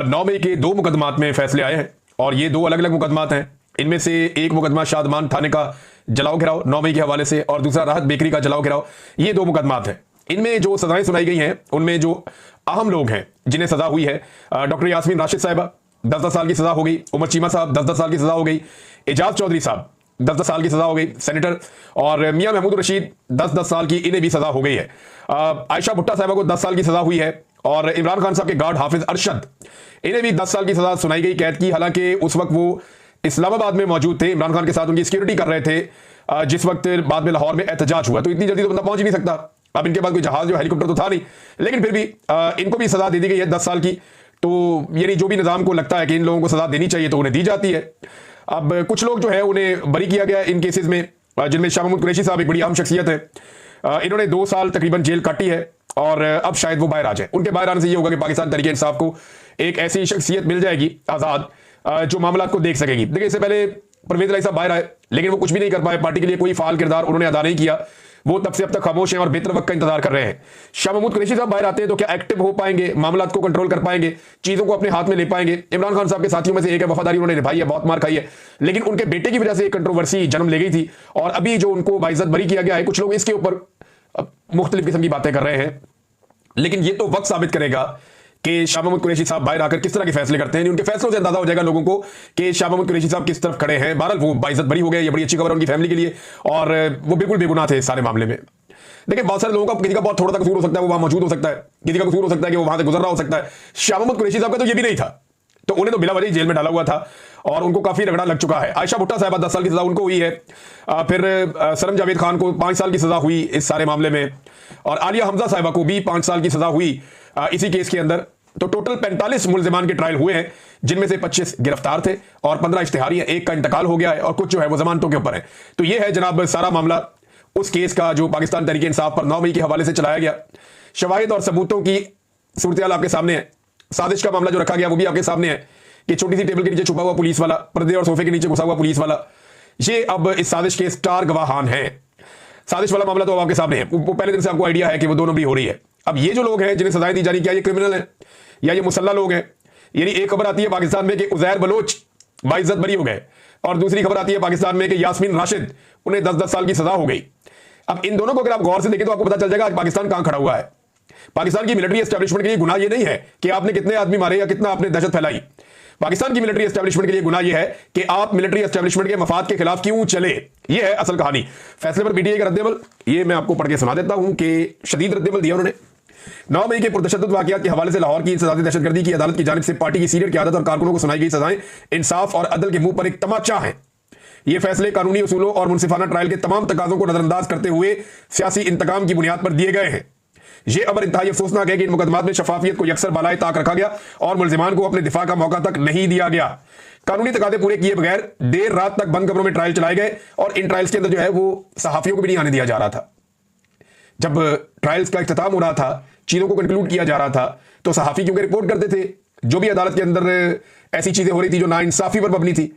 9 मई के 2 मुकदमात में फैसले आए हैं और ये 2 अलग अलग मुकदमात हैं। इनमें से एक मुकदमा शादमान थाने का जलाओ घिराव 9 मई के हवाले से और दूसरा राहत बेकरी का जलाओ घिराव। ये 2 मुकदमात हैं। इनमें जो सजाएं सुनाई गई हैं उनमें जो अहम लोग हैं जिन्हें सजा हुई है, डॉक्टर यास्मीन राशिद साहिबा 10-10 साल की सजा हो गई, उमर चीमा साहब 10-10 साल की सजा हो गई, एजाज चौधरी साहब 10-10 साल की सजा हो गई सेनेटर, और मियां महमूद रशीद 10-10 साल की, इन्हें भी सजा हो गई है। आयशा भुट्टा साहिबा को 10 साल की सजा हुई है और इमरान खान साहब के गार्ड हाफिज अरशद, इन्हें भी 10 साल की सजा सुनाई गई कैद की। हालांकि उस वक्त वो इस्लामाबाद में मौजूद थे, इमरान खान के साथ उनकी सिक्योरिटी कर रहे थे जिस वक्त बाद में लाहौर में एहतजाज हुआ, तो इतनी जल्दी तो बंदा पहुंच ही नहीं सकता। अब इनके पास कोई जहाज जो हेलीकॉप्टर तो था नहीं, लेकिन फिर भी इनको भी सजा दे दी गई है 10 साल की। तो यानी जो भी निजाम को लगता है कि इन लोगों को सजा देनी चाहिए तो उन्हें दी जाती है। अब कुछ लोग जो है उन्हें बरी किया गया इन केसेस में, जिनमें शाह महमूद कुरैशी साहब एक बड़ी अहम शख्सियत है। इन्होंने 2 साल तकरीबन जेल काटी है और अब शायद वो बाहर आ जाए। उनके बाहर आने से ये होगा कि पाकिस्तान तहरीक इंसाफ को एक ऐसी शख्सियत मिल जाएगी आजाद जो मामला को देख सकेगी। देखिए, इससे पहले परवेज इलाही साहब बाहर आए लेकिन वो कुछ भी नहीं कर पाए, पार्टी के लिए कोई फाल किरदार उन्होंने अदा नहीं किया। वो तब से अब तक खामोश हैं और बेहतर वक्त का इंतजार कर रहे हैं। शाह महमूद कुरैशी साहब बाहर आते हैं तो क्या एक्टिव हो पाएंगे, मामला को कंट्रोल कर पाएंगे, चीजों को अपने हाथ में ले पाएंगे? इमरान खान साहब के साथियों में से एक है, वफादारी उन्होंने निभाई है, बहुत मार खाई है, लेकिन उनके बेटे की वजह से एक कंट्रोवर्सी जन्म ले गई थी और अभी जो उनको बाइज्जत बरी किया गया है, कुछ लोग इसके ऊपर मुख्तलिफ किस्म की बातें कर रहे हैं। लेकिन ये तो वक्त साबित करेगा कि शाह महमूद कुरैशी साहब बाहर आकर किस तरह के फैसले करते हैं। उनके फैसलों से अंदाजा हो जाएगा लोगों को कि शाह महमूद कुरैशी साहब किस तरफ खड़े हैं। बहरहाल वो बाइज्जत बरी हो गए, ये बड़ी अच्छी खबर है उनकी फैमिली के लिए और वो बिल्कुल बेगुनाह थे इस सारे मामले में। देखिए, बहुत सारे लोगों का किसी का बहुत थोड़ा सा कसूर हो सकता है, वो वहां मौजूद हो सकता है, किसी का कसूर हो सकता है कि वो वहां से गुजर रहा हो सकता है। शाह महमूद कुरैशी साहब का तो ये भी नहीं था, तो उन्हें तो बिला वजह जेल में डाला हुआ था और उनको काफी रगड़ा लग चुका है। आयशा भुट्टा साहब 10 साल की सजा उनको हुई है, फिर सरम जावेद खान को 5 साल की सजा हुई इस सारे मामले में, और आलिया हमजा साहिबा को भी 5 साल की सजा हुई इसी केस के अंदर। तो टोटल 45 मुल्जिमान के ट्रायल हुए हैं, जिनमें से 25 गिरफ्तार थे और 15 इश्तिहारी हैं, एक का इंतकाल हो गया है और कुछ जो है वो जमानतों के ऊपर है। तो ये है जनाब सारा मामला उस केस का जो पाकिस्तान तहरीक इंसाफ पर 9 मई के हवाले से चलाया गया। शवाहिद और सबूतों की सूरत आपके सामने है। साजिश का मामला जो रखा गया वो भी आपके सामने है कि छोटी सी टेबल के नीचे छुपा हुआ पुलिस वाला, पर्दे और सोफे के नीचे घुसा हुआ पुलिस वाला, ये अब इस साजिश के स्टार गवाहान है। साजिश वाला मामला तो आपके सामने है, वो पहले दिन से आपको आइडिया है कि वो 2 नंबरी हो रही है। अब ये जो लोग हैं जिन्हें सजाएं दी जा रही, क्या ये क्रिमिनल है या ये मुसल्ला लोग हैं? यानी एक खबर आती है पाकिस्तान में कि उजैर बलोच बाइज्जत बरी हो गए और दूसरी खबर आती है पाकिस्तान में कि यास्मीन राशिद, उन्हें 10-10 साल की सजा हो गई। अब इन दोनों को अगर आप गौर से देखें तो आपको पता चल जाएगा आज पाकिस्तान कहां खड़ा हुआ है। पाकिस्तान की मिलिट्री एस्टैब्लिशमेंट के लिए गुनाह ये नहीं है कि आपने कितने आदमी मारे या कितना आपने दहशत फैलाई। पाकिस्तान की मिलिट्री एस्टैब्लिशमेंट के लिए गुनाह यह है कि आप मिलिट्री एस्टैब्लिशमेंट के मफाद के खिलाफ क्यों चले। यह है असल कहानी। फैसले पर पीटीआई का रद्देमल ये मैं आपको पढ़ के सुना देता हूं कि शदीद रद्देमल दिया उन्होंने। 9 मई के पुरतशद्दुद वाक़यात के हवाले से लाहौर की इंसदादी दहशतगर्दी की अदालत की जानिब से पार्टी की सीनियर क़यादत और कारकुनों को सुनाई गई सजाएं इंसाफ और अदल के मुंह पर एक तमाचा है। ये फैसले कानूनी उसूलों और मुनसिफाना ट्रायल के तमाम तकाज़ों को नजरअंदाज करते हुए सियासी इंतकाम की बुनियाद पर दिए गए हैं। यह अमर इंतहाई अफसोसनाक है कि इन मुकदमात में शफाफियत को यकसर बालाए ताक रखा गया और मुल्जिमान को अपने दिफा का मौका तक नहीं दिया गया। कानूनी तकादे पूरे किए बगैर देर रात तक बंद कमरों में ट्रायल चलाए गए और इन ट्रायल्स के अंदर जो है वो सहाफियों को भी नहीं आने दिया जा रहा था। जब ट्रायल्स का इख्तिताम हो रहा था, चीजों को कंक्लूड किया जा रहा था, तो सहाफी क्योंकि रिपोर्ट करते थे जो भी अदालत के अंदर ऐसी चीजें हो रही थी जो नाइंसाफी पर मबनी थी,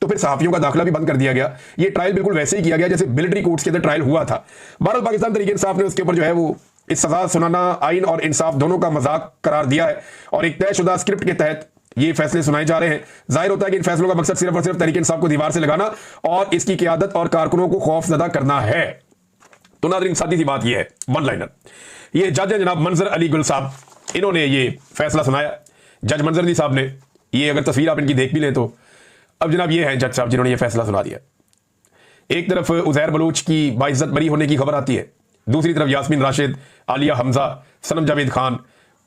तो फिर सहाफियों का दाखिला भी बंद कर दिया गया। ये ट्रायल बिल्कुल वैसे ही किया गया जैसे मिलिट्री कोर्ट्स के अंदर ट्रायल हुआ था। बहरहाल पाकिस्तान तहरीक इंसाफ ने उसके ऊपर जो है वो इस सजा सुनाना आइन और इंसाफ दोनों का मजाक करार दिया है और एक तयशुदा स्क्रिप्ट के तहत ये फैसले सुनाए जा रहे हैं। जाहिर होता है कि इन फैसलों का मकसद सिर्फ और सिर्फ तहरीक इंसाफ को दीवार से लगाना और इसकी क़यादत और कारकुनों को खौफजदा करना है। तो नाज़रीन, सादी सी बात यह है, वन लाइनर, ये जज है जनाब मंजर अली गुल साहब, इन्होंने ये फैसला सुनाया। जज मंजर अली साहब ने, ये अगर तस्वीर आप इनकी देख भी लें तो अब जनाब ये हैं जज साहब जिन्होंने ये फैसला सुना दिया। एक तरफ उजैर बलोच की बाइज्जत बरी होने की खबर आती है, दूसरी तरफ यास्मीन राशिद, आलिया हमजा, सनम जावेद खान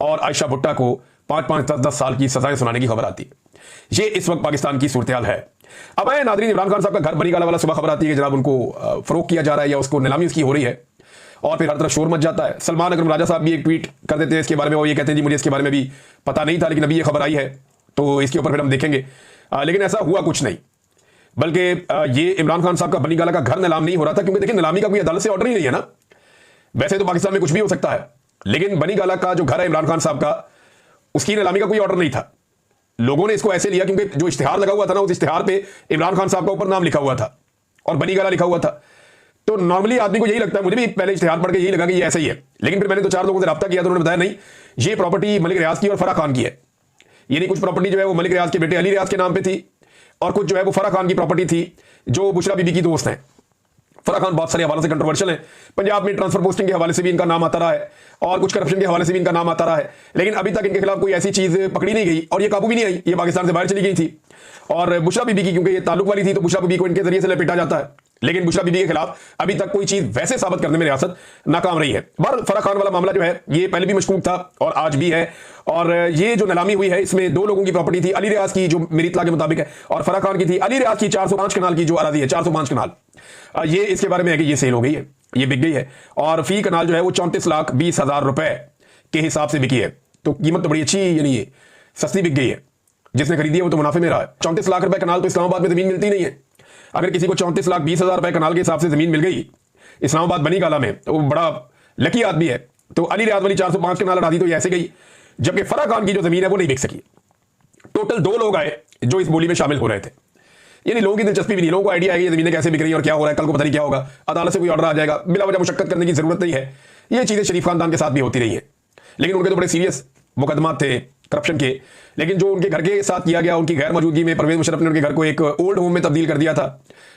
और आयशा भुट्टा को 5-5, 10-10 साल की सजाएं सुनाने की खबर आती है। ये इस वक्त पाकिस्तान की सूरत हाल है। अब आए नाज़रीन, इमरान खान साहब का घर बनी गाला वाला सुबह खबर आती है कि जनाब उनको फरोख्त किया जा रहा है या उसको नीलामी उसकी हो रही है और फिर हर तरफ शोर मच जाता है। सलमान अकरम राजा साहब भी एक ट्वीट कर देते हैं इसके बारे में, वो ये कहते हैं जी मुझे इसके बारे में भी पता नहीं था लेकिन अभी ये खबर आई है तो इसके ऊपर फिर हम देखेंगे। लेकिन ऐसा हुआ कुछ नहीं, बल्कि ये इमरान खान साहब का बनी गाला का घर नीलाम नहीं हो रहा था, क्योंकि देखिए नीलामी का कोई अदालत से ऑर्डर ही नहीं है ना। वैसे तो पाकिस्तान में कुछ भी हो सकता है, लेकिन बनी गाला का जो घर है इमरान खान साहब का, उसकी नीलामी का कोई ऑर्डर नहीं था। लोगों ने इसको ऐसे लिया क्योंकि जो इश्तिहार लगा हुआ था ना, उस इश्तिहार पे इमरान खान साहब का ऊपर नाम लिखा हुआ था और बनी गाला लिखा हुआ था। तो नॉर्मली आदमी को यही लगता है, मुझे भी पहले इश्तिहार पढ़ के यही लगा कि ये ऐसा ही है, लेकिन फिर मैंने 2-4 लोगों से रब्ता किया तो उन्होंने बताया नहीं, ये प्रॉपर्टी मलिक रियाज की और फराह खान की है। ये नहीं, कुछ प्रॉपर्टी जो है वो मलिक रियाज के बेटे अली रियाज के नाम पे थी और कुछ जो है वो फराह खान की प्रॉपर्टी थी जो बुशरा बीबी की दोस्त हैं। फराह खान बहुत सारे हवालों से कंट्रोवर्शियल है, पंजाब में ट्रांसफर पोस्टिंग के हवाले से भी इनका नाम आता रहा है और कुछ करप्शन के हवाले से भी इनका नाम आता रहा है, लेकिन अभी तक इनके खिलाफ कोई ऐसी चीज पकड़ी नहीं गई और ये काबू भी नहीं आई, ये पाकिस्तान से बाहर चली गई थी। और बुशरा बीबी की क्योंकि ये ताल्लुक वाली थी तो बुशरा बीबी को इनके जरिए से लपेटा जाता है, लेकिन बुशरा बीबी के खिलाफ अभी तक कोई चीज वैसे साबित करने में रियासत नाकाम रही है। बहरहाल फराह खान वाला मामला जो है ये पहले भी मशकूक था और आज भी है, और ये जो नीलामी हुई है इसमें दो लोगों की प्रॉपर्टी थी, अली रियाज की जो मेरी इत्तला के मुताबिक है और फराह खान की थी अली रियाज की 405 कनाल की जो अराजी है, 405 कनाल, ये इसके बारे में है कि ये सेल हो गई है, ये बिक गई है और फी कनाल जो है वो 34,20,000 रुपए के हिसाब से बिकी है। तो कीमत तो बड़ी अच्छी, यानी ये सस्ती बिक गई है, जिसने खरीदी है वो तो मुनाफे में रहा है। 34 लाख रुपए कनाल तो इस्लामाबाद में जमीन मिलती नहीं है। अगर किसी को 34,20,000 रुपए कनाल के हिसाब से जमीन मिल गई इस्लामाबाद बनी गाला में तो वो बड़ा लकी आदमी है। तो अली रियाज वाली 405 कनाल अराजी तो ये ऐसे गई, जबकि फराह खान की जो जमीन है वो नहीं बिक सकी। टोटल 2 लोग आए जो इस बोली में शामिल हो रहे थे, यानी लोगों की दिलचस्पी भी नहीं, लोगों को आइडिया है कि ये जमीनें कैसे बिक रही है और क्या हो रहा है, कल को पता नहीं क्या होगा, अदालत से कोई ऑर्डर आ जाएगा, बिला वजह मुशक्कत करने की जरूरत नहीं है। ये चीजें शरीफ खानदान के साथ भी होती रही है, लेकिन उनके तो बड़े सीरियस मुकदमा थे करप्शन के। लेकिन जो उनके घर के साथ किया गया, उनकी गैर मौजूदगी में परवेज मुशर्रफ ने उनके घर को एक ओल्ड होम में तब्दील कर दिया था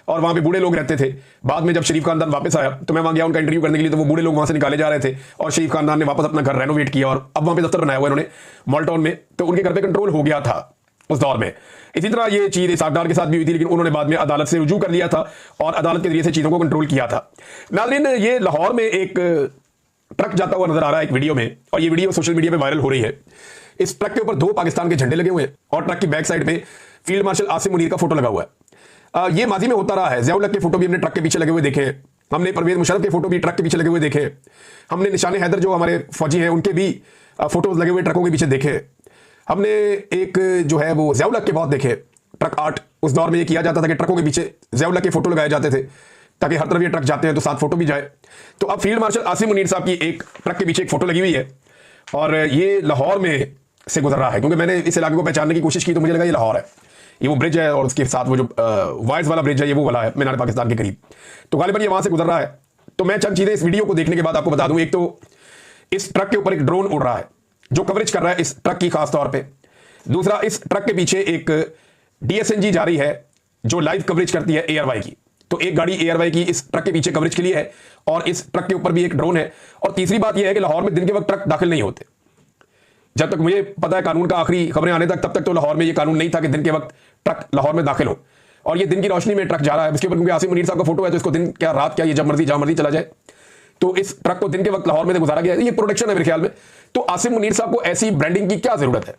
और वहां पे बूढ़े लोग रहते थे। बाद में जब शरीफ खानदान वापस आया तो मैं वहां गया उनका इंटरव्यू करने के लिए, तो वो बूढ़े लोग वहां से निकाले जा रहे थे और शरीफ खानदान ने वापस अपना घर रेनोवेट किया और अब वहां पे दफ्तर बनाया हुआ इन्होंने मॉलटाउन में, तो उनके घर पे कंट्रोल हो गया था उस दौर में। इसी तरह ये चीज इसाकदार के साथ भी हुई थी, लेकिन उन्होंने बाद में अदालत से रुजू कर लिया था और अदालत के जरिए से चीजों को कंट्रोल किया था। नाज़रीन, ये लाहौर में एक ट्रक जाता हुआ नजर आ रहा है एक वीडियो में, और ये वीडियो सोशल मीडिया पे वायरल हो रही है। इस ट्रक के ऊपर 2 पाकिस्तान के झंडे लगे हुए हैं और ट्रक की बैक साइड पे फील्ड मार्शल आसिम मुनीर का फोटो लगा हुआ है। ये माजी में होता रहा है, ज़िया उल हक के फोटो भी हमने ट्रक के पीछे लगे हुए देखे हैं, हमने परवेज मुशर्रफ के फोटो भी ट्रक के पीछे लगे हुए देखे हैं, हमने निशान हैदर जो हमारे फौजी हैं उनके भी फोटोज लगे हुए ट्रकों के पीछे देखे, हमने एक जो है वो ज़िया उल हक के बहुत देखे ट्रक आर्ट। उस दौर में ये किया जाता था कि ट्रकों के पीछे ज़िया उल हक के फोटो लगाए जाते थे ताकि हर तरफ ये ट्रक जाते हैं तो साथ फोटो भी जाए। तो अब फील्ड मार्शल आसिम मुनीर साहब की एक ट्रक के पीछे एक फोटो लगी हुई है और ये लाहौर में से गुजर रहा है, क्योंकि मैंने इस इलाके को पहचानने की कोशिश की तो मुझे लगा ये लाहौर है, ये वो ब्रिज है और उसके साथ वो जो वाइस वाला ब्रिज है ये वो वाला है मीनार पाकिस्तान के करीब, तो गालिबन ये वहां से गुजर रहा है। तो मैं चंद चीजें इस वीडियो को देखने के बाद आपको बता दूं। एक तो इस ट्रक के ऊपर एक ड्रोन उड़ रहा है जो कवरेज कर रहा है इस ट्रक की खास तौर पर। दूसरा, इस ट्रक के पीछे एक DSNG जा रही है जो लाइव कवरेज करती है ARY की, तो एक गाड़ी ARY की इस ट्रक के पीछे कवरेज के लिए है और इस ट्रक के ऊपर भी एक ड्रोन है। और तीसरी बात यह है कि लाहौर में दिन के वक्त ट्रक दाखिल नहीं होते। जब तक मुझे पता है कानून का आखिरी खबरें आने तक, तब तक तो लाहौर में ये कानून नहीं था कि दिन के वक्त ट्रक लाहौर में दाखिल हो, और ये दिन की रोशनी में ट्रक जा रहा है। इसके ऊपर क्योंकि आसिम मुनीर साहब का फोटो है तो इसको दिन क्या रात क्या, ये जब मर्जी जहां मर्जी चला जाए, तो इस ट्रक को दिन के वक्त लाहौर में गुजारा गया। ये प्रोडक्शन है मेरे ख्याल में। तो आसिम मुनीर साहब को ऐसी ब्रांडिंग की क्या जरूरत है,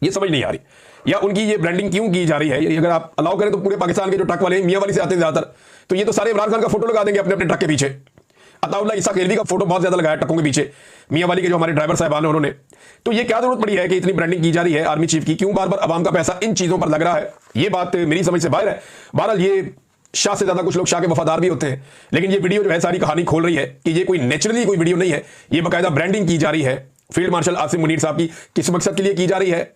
ये समझ नहीं आ रही, या उनकी ये ब्रांडिंग क्यों की जा रही है। ये अगर आप अलाउ करें तो पूरे पाकिस्तान के जो ट्रक वाले मियां वाली से आते हैं ज्यादातर, तो ये तो सारे इमरान खान का फोटो लगा देंगे अपने अपने ट्रक के पीछे। अताउल्लाह ईसा खेलवी का फोटो बहुत ज्यादा लगाया ट्रकों के पीछे, मियां वाली के जो हमारे ड्राइवर साहबान हैं उन्होंने। तो ये क्या जरूरत पड़ी है कि इतनी ब्रांडिंग की जा रही है आर्मी चीफ की, क्यों बार बार अवाम का पैसा इन चीजों पर लग रहा है, ये बात मेरी समझ से बाहर है। बहरहाल ये शाह से ज्यादा कुछ लोग शाह के वफादार भी होते हैं, लेकिन ये वीडियो जो है सारी कहानी खोल रही है कि ये कोई नेचुरली कोई वीडियो नहीं है, ये बाकायदा ब्रांडिंग की जा रही है फील्ड मार्शल आसिम मुनीर साहब की। किस मकसद के लिए की जा रही है,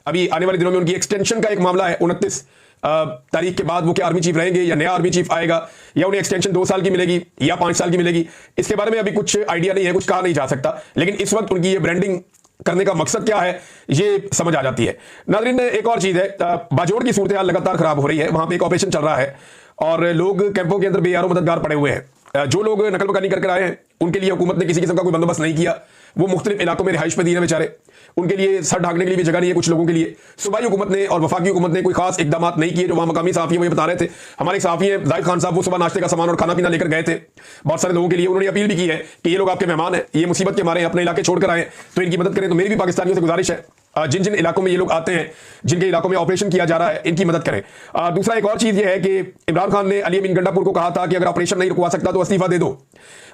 अभी आने वाले दिनों में उनकी एक्सटेंशन का एक मामला है। 29 तारीख के बाद वो क्या आर्मी चीफ रहेंगे या नया आर्मी चीफ आएगा, या उन्हें एक्सटेंशन 2 साल की मिलेगी या 5 साल की मिलेगी, इसके बारे में अभी कुछ आइडिया नहीं है, कुछ कहा नहीं जा सकता। लेकिन इस वक्त उनकी ये ब्रांडिंग करने का मकसद क्या है ये समझ आ जाती है। नाज़रीन, एक और चीज है, बाजोड़ की सूरत हाल लगातार खराब हो रही है। वहां पे एक ऑपरेशन चल रहा है और लोग कैंपों के अंदर बेयारो मददगार पड़े हुए हैं। जो लोग नकल मकानी करके आए हैं उनके लिए हुकूमत ने किसी किस्म का कोई बंदोबस्त नहीं किया। वो मुख्तलिफ इलाकों में रिहाइश पदीर हैं बेचारे, उनके लिए सर ढांकने के लिए भी जगह नहीं है कुछ लोगों के लिए। सूबाई हुकूमत ने और वफाकी हुकूमत ने कोई खास इकदाम नहीं किए। जो वहाँ मकामी सहाफ़ी हैं वो ये बता रहे थे, हमारे सहाफ़ी हैं जाहिद खान साहब, वो सुबह नाश्ते का सामान और खाना पीना लेकर गए थे बहुत सारे लोगों के लिए। उन्होंने अपील भी की है कि ये लोग आपके मेहमान हैं, ये मुसीबत के मारे अपने इलाके छोड़कर आए तो इनकी मदद करें। तो मेरी भी पाकिस्तानियों से गुजारिश है, जिन जिन इलाकों में ये लोग आते हैं, जिनके इलाकों में ऑपरेशन किया जा रहा है, इनकी मदद करें। दूसरा एक और चीज़ ये है कि इमरान खान ने अली अमीन गंडापुर को कहा था कि अगर ऑपरेशन नहीं रुकवा सकता तो इस्तीफा दे दो।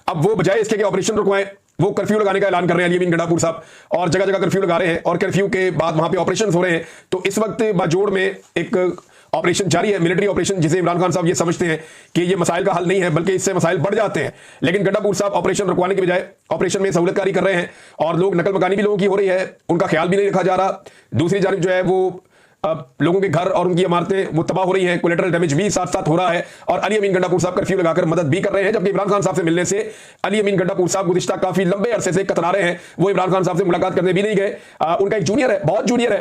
अब वो बजाय इसके कि ऑपरेशन रुकवाएं, वो कर्फ्यू लगाने का ऐलान कर रहे हैं अली अमीन गंडापुर साहब, और जगह जगह कर्फ्यू लगा रहे हैं और कर्फ्यू के बाद वहां पे ऑपरेशन हो रहे हैं। तो इस वक्त बाजोड़ में एक ऑपरेशन जारी है, मिलिट्री ऑपरेशन, जिसे इमरान खान साहब ये समझते हैं कि ये मसाइल का हल नहीं है बल्कि इससे मसाइल बढ़ जाते हैं। लेकिन गंडापुर साहब ऑपरेशन रुकवाने के बजाय ऑपरेशन में सहूलतकारी कर रहे हैं और लोग नकल मकानी भी लोगों की हो रही है, उनका ख्याल भी नहीं रखा जा रहा। दूसरी जानब जो है वो लोगों के घर और उनकी इमारतें वो तबाह हो रही हैं, कोलेटरल डैमेज भी साथ साथ हो रहा है, और अली अमीन गंडापुर साहब कर्फ्यू लगाकर मदद भी कर रहे हैं। जबकि इमरान खान साहब से मिलने से अली अमीन गंडापुर साहब गुज़िश्ता काफी लंबे अरसे से कतरा रहे हैं, वो इमरान खान साहब से मुलाकात करने भी नहीं गए। उनका एक जूनियर है, बहुत जूनियर है,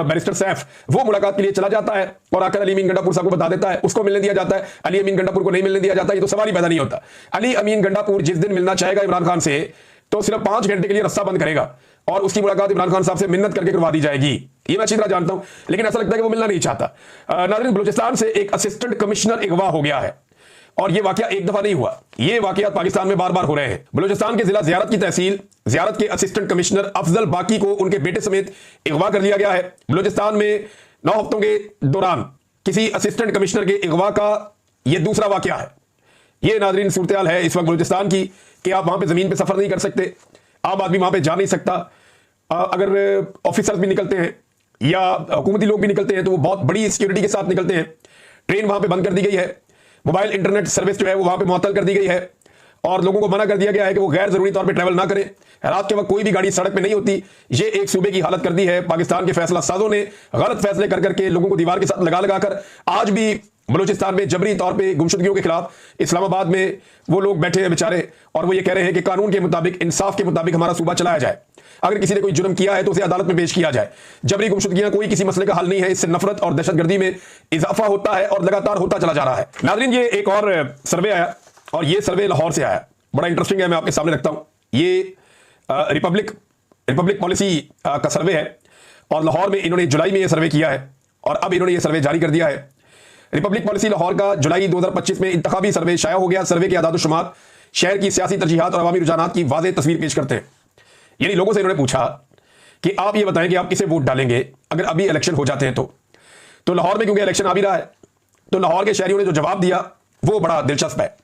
बैरिस्टर सैफ, वो मुलाकात के लिए चला जाता है और आकर अली अमीन गंडापुर साहब को बता देता है, उसको मिलने दिया जाता है, अली अमीन गंडापुर को नहीं मिलने दिया जाता। ये तो सवाल ही पैदा नहीं होता। अली अमीन गंडापुर जिस दिन मिलना चाहेगा इमरान खान से तो सिर्फ 5 घंटे के लिए रास्ता बंद करेगा और उसकी मुलाकात इमरान खान साहब से मिन्नत करके करवा दी जाएगी। ये मैं अच्छी तरह जानता हूं, लेकिन ऐसा लगता है कि वो मिलना नहीं चाहता। नाज़रीन, बलूचिस्तान से एक असिस्टेंट कमिश्नर अगवा हो गया है और ये वाकया एक दफा नहीं हुआ, ये वाकयात पाकिस्तान में बार बार हो रहे हैं। बलूचिस्तान के जिला ज़ियारत की तहसील ज़ियारत के असिस्टेंट कमिश्नर अफजल बाकी को उनके बेटे समेत अगवा कर लिया गया है। बलूचिस्तान में 9 हफ्तों के दौरान किसी असिस्टेंट कमिश्नर के अगवा का यह दूसरा वाकया है। ये नाज़रीन सूरत-ए-हाल है इस वक्त बलूचिस्तान की कि आप वहां पे जमीन पे सफर नहीं कर सकते, आम आदमी वहां पे जा नहीं सकता। अगर ऑफिसर्स भी निकलते हैं या हुकूमती लोग भी निकलते हैं तो वो बहुत बड़ी सिक्योरिटी के साथ निकलते हैं। ट्रेन वहां पे बंद कर दी गई है, मोबाइल इंटरनेट सर्विस जो है वो वहां पे मुअत्तल कर दी गई है और लोगों को मना कर दिया गया है कि वो गैर जरूरी तौर पे ट्रैवल ना करें। रात के वक्त कोई भी गाड़ी सड़क पे नहीं होती। ये एक सूबे की हालत कर दी है पाकिस्तान के फैसला साजों ने, गलत फैसले कर करके लोगों को दीवार के साथ लगा लगा कर। आज भी बलूचिस्तान में जबरी तौर पे गुमशुदगियों के खिलाफ इस्लामाबाद में वो लोग बैठे हैं बेचारे और वो ये कह रहे हैं कि कानून के मुताबिक, इंसाफ के मुताबिक हमारा सूबा चलाया जाए। अगर किसी ने कोई जुर्म किया है तो उसे अदालत में पेश किया जाए। जबरी गुमशुदगियां कोई किसी मसले का हल नहीं है, इससे नफरत और दहशतगर्दी में इजाफा होता है और लगातार होता चला जा रहा है। नाज़रीन, ये एक और सर्वे आया और ये सर्वे लाहौर से आया, बड़ा इंटरेस्टिंग है, मैं आपके सामने रखता हूं। ये रिपब्लिक पॉलिसी का सर्वे है और लाहौर में इन्होंने जुलाई में यह सर्वे किया है और अब इन्होंने यह सर्वे जारी कर दिया है। रिपब्लिक पॉलिसी लाहौर का जुलाई 2025 में इंतखाबी सर्वे शाया हो गया। सर्वे के आदाद-ओ-शुमार शहर की सियासी तरजीहात और अवामी रुझानात की वाज़ेह तस्वीर पेश करते हैं। यानी लोगों से इन्होंने पूछा कि आप ये बताएं कि आप किसे वोट डालेंगे अगर अभी इलेक्शन हो जाते हैं तो लाहौर में क्योंकि इलेक्शन आ भी रहा है तो लाहौर के शहरियों ने जो जवाब दिया वो बड़ा दिलचस्प है।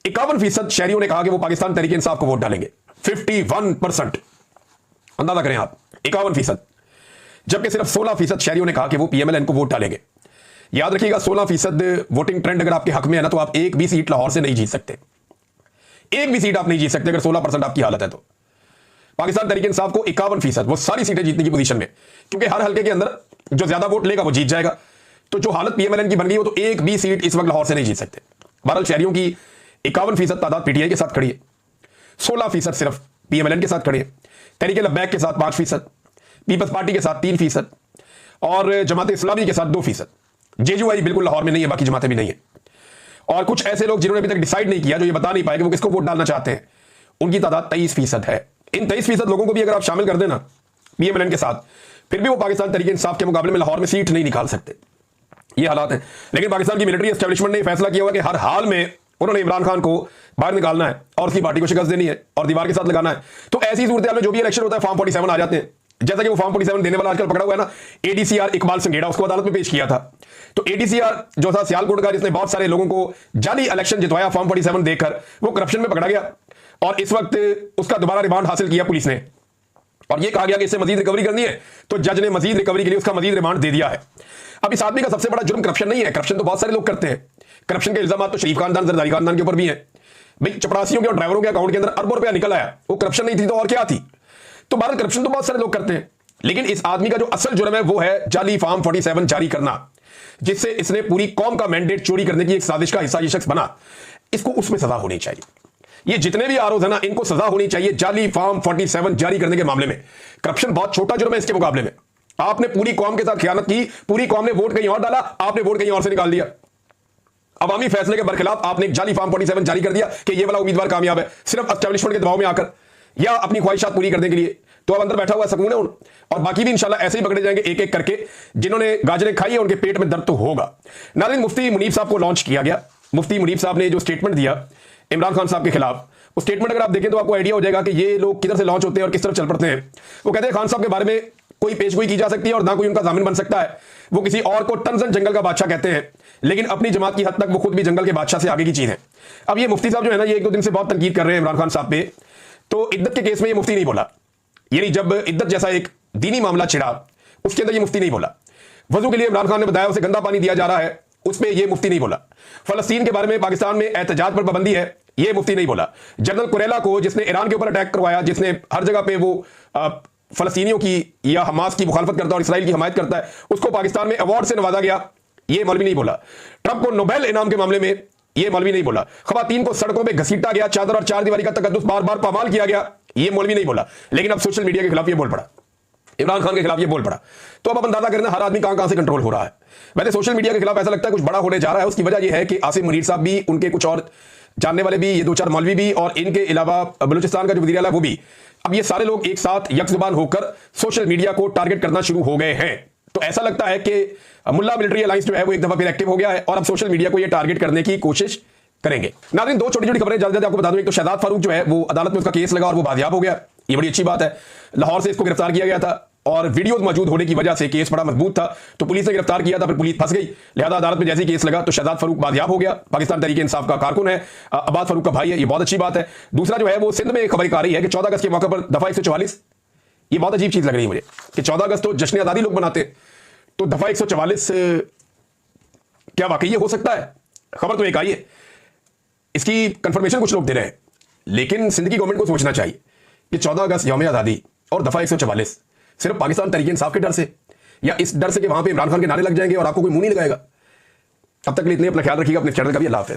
51% शहरियों ने कहा कि वो पाकिस्तान तहरीक इंसाफ को वोट डालेंगे। 51%, अंदाजा करें आप, 51%। जबकि सिर्फ 16% शहरियों ने कहा कि वो पीएमएलएन को वोट डालेंगे। याद रखिएगा, 16% वोटिंग ट्रेंड अगर आपके हक में है ना तो आप एक भी सीट लाहौर से नहीं जीत सकते। एक भी सीट आप नहीं जीत सकते अगर 16% आपकी हालत है तो। पाकिस्तान तहरीक इंसाफ को 51%, वो सारी सीटें जीतने की पोजीशन में, क्योंकि हर हल्के के अंदर जो ज्यादा वोट लेगा वो जीत जाएगा। तो जो हालत पीएमएलएन की बन गई हो तो एक भी सीट इस वक्त लाहौर से नहीं जीत सकते। बहरहाल शहरियों की 51% तादाद पीटीआई के साथ खड़ी है, 16% सिर्फ पीएमएलएन के साथ खड़ी है, तहरीक लब्बैक के साथ 5%, पीपल्स पार्टी के साथ 3% और जमात इस्लामी के साथ 2%। जेयूआई बिल्कुल लाहौर में नहीं है, बाकी जमातें भी नहीं है। और कुछ ऐसे लोग जिन्होंने अभी तक डिसाइड नहीं किया, जो ये बता नहीं पाए कि वो किसको वोट डालना चाहते हैं, उनकी तादाद 23% है। इन 23% लोगों को भी अगर आप शामिल कर देना पीएमएलएन के साथ, फिर भी वो पाकिस्तान तहरीक इंसाफ के मुकाबले में लाहौर में सीट नहीं निकाल सकते। ये हालात हैं। लेकिन पाकिस्तान की मिलिट्री एस्टेब्लिशमेंट ने फैसला किया हुआ कि हर हाल में उन्होंने इमरान खान को बाहर निकालना है और उसकी पार्टी को शिकस्त देनी है और दीवार के साथ लगाना है। तो ऐसी सूरत में जो भी इलेक्शन होता है फॉर्म 47 आ जाते हैं। जैसा कि वो फॉर्म 47 देने वाला आजकल पकड़ा हुआ है ना, एडीसीआर इकबाल संघेड़ा, उसको अदालत में पेश किया था। तो एडीसीआर जो था सियालकोट का, जिसने बहुत सारे लोगों को जाली इलेक्शन जितवाया फॉर्म 47 देकर, वो करप्शन में पकड़ा गया और इस वक्त उसका दोबारा रिमांड हासिल किया पुलिस ने और यह कहा गया कि इससे मजीद रिकवरी करनी है, तो जज ने मजीद रिकवरी के लिए उसका मजीद रिमांड दे दिया है। अब इस आदमी का सबसे बड़ा जुर्म करप्शन नहीं है, करप्शन तो बहुत सारे लोग करते हैं। करप्शन के इल्जाम तो शरीफ खानदान, जरदारी खानदान के ऊपर भी है। भाई, चपरासियों के और ड्राइवरों के अकाउंट के अंदर अरबों रुपया निकल आया, वो करप्शन नहीं थी तो और क्या थी? तो भारत करप्शन तो बहुत सारे लोग करते हैं, लेकिन इस आदमी का जो असल जुर्म है वो है जाली फॉर्म 47 जारी करना, जिससे इसने पूरी कौम का मैंडेट चोरी करने की एक साजिश का हिस्सा ये शख्स बना। इसको उसमें सजा होनी चाहिए। ये जितने भी आरोप है ना, इनको सजा होनी चाहिए जाली फॉर्म 47 जारी करने के मामले में। करप्शन बहुत छोटा जुर्म है इसके मुकाबले में। आपने पूरी कौम के साथ खियानत की, पूरी कौम ने वोट कहीं और डाला, आपने वोट कहीं और से निकाल दिया। अवामी फैसले के बरखिलाफ आपने एक जाली फॉर्म 47 जारी कर दिया कि ये वाला उम्मीदवार कामयाब है, सिर्फ एस्टेब्लिशमेंट के दबाव में आकर या अपनी ख्वाहिशात पूरी करने के लिए। तो अब अंदर बैठा हुआ सकून है और बाकी भी इंशाल्लाह ऐसे ही पकड़े जाएंगे एक एक करके। जिन्होंने गाजरें खाई है उनके पेट में दर्द तो होगा। नाज़रीन, मुफ्ती मुनीब साहब को लॉन्च किया गया। मुफ्ती मुनीब साहब ने जो स्टेटमेंट दिया इमरान खान साहब के खिलाफ, उस स्टेटमेंट अगर आप देखें तो आपको आइडिया हो जाएगा कि ये लोग किधर से लॉन्च होते हैं और किस तरफ चल पड़ते हैं। वो कहते हैं खान साहब के बारे में कोई पेशगोई की जा सकती है और ना कोई उनका जामिन बन सकता है। वो किसी और को तंजन जंगल का बादशाह कहते हैं, लेकिन अपनी जमात की हद तक वो खुद भी जंगल के बादशाह से आगे की चीज है। अब ये मुफ्ती साहब जो है ना, ये एक दो दिन से बहुत तनकीद कर रहे हैं इमरान खान साहब पे। तो इद्दत के केस में ये मुफ्ती नहीं बोला, यानी जब इद्दत जैसा एक दीनी मामला छिड़ा उसके अंदर ये मुफ्ती नहीं बोला। वजू के लिए इमरान खान ने बताया उसे गंदा पानी दिया जा रहा है, उस पर यह मुफ्ती नहीं बोला। फलस्तीन के बारे में, पाकिस्तान में एहतजाज पर पाबंदी है, यह मुफ्ती नहीं बोला। जनरल कुरेला को, जिसने ईरान के ऊपर अटैक करवाया, जिसने हर जगह पे वो फलस्तीनियों की या हमास की मुखालफत करता है और इसराइल की हमायत करता है, उसको पाकिस्तान में अवार्ड से नवाजा गया, ये मौलवी नहीं बोला। ट्रंप को नोबेल इनाम के मामले में ये मौलवी नहीं बोला। खवातीन को सड़कों पे घसीटा गया, चादर और चार दीवारी का तकद्दुस बार बार पामाल किया गया, ये मौलवी नहीं बोला। लेकिन अब सोशल मीडिया के खिलाफ ये बोल पड़ा, इमरान खान के खिलाफ ये बोल पड़ा। तो अब अंदाजा करना हर आदमी कहां से कंट्रोल हो रहा है। वैसे सोशल मीडिया के खिलाफ ऐसा लगता है कुछ बड़ा होने जा रहा है। उसकी वजह यह है कि आसिम मुनीर साहब भी, उनके कुछ और जानने वाले भी, ये दो चार मौलवी भी, और इनके अलावा बलूचिस्तान का जो वज़ीर आला वो भी, अब ये सारे लोग एक साथ यकजुबान होकर सोशल मीडिया को टारगेट करना शुरू हो गए हैं। तो ऐसा लगता है कि मुल्ला मिलिट्री अलायंस जो है वो एक दफा फिर एक्टिव हो गया है और अब सोशल मीडिया को ये टारगेट करने की कोशिश करेंगे। नाज़रीन, दो छोटी छोटी खबरें जल्दी आपको बता दूं। एक तो शहजाद फारूक जो है वो अदालत में उसका केस लगा और वो बाजियाब हो गया, ये बड़ी अच्छी बात है। लाहौर से इसको गिरफ्तार किया गया था और वीडियो मौजूद होने की वजह से केस बड़ा मजबूत था, तो पुलिस ने गिरफ्तार किया था, फिर पुलिस फंस गई, लिहाजा अदालत में जैसे ही केस लगा तो शहजाद फारूक बाजियाब हो गया। पाकिस्तान तहरीक इंसाफ का कारकुन है, अब्बास फारूक का भाई है, ये बहुत अच्छी बात है। दूसरा जो है वो सिंध में एक खबर आ रही है कि 14 अगस्त के मौके पर दफा 144, ये बहुत अजीब चीज लग रही है मुझे कि 14 अगस्त तो जश्न आजादी लोग बनाते, तो दफा 144 क्या वाकई ये हो सकता है? खबर तो एक आई है, इसकी कंफर्मेशन कुछ लोग दे रहे हैं, लेकिन सिंध की गवर्नमेंट को सोचना चाहिए कि 14 अगस्त यौम आजादी और दफा 144 सिर्फ पाकिस्तान तहरीक इंसाफ के डर से, या इस डर से कि वहां पे इमरान खान के नारे लग जाएंगे और आपको कोई मुंह नहीं लगाएगा। अब तक के लिए इतने, अपना ख्याल रखिएगा, अपने चैनल का भी अल्लाह हाफ़िज़।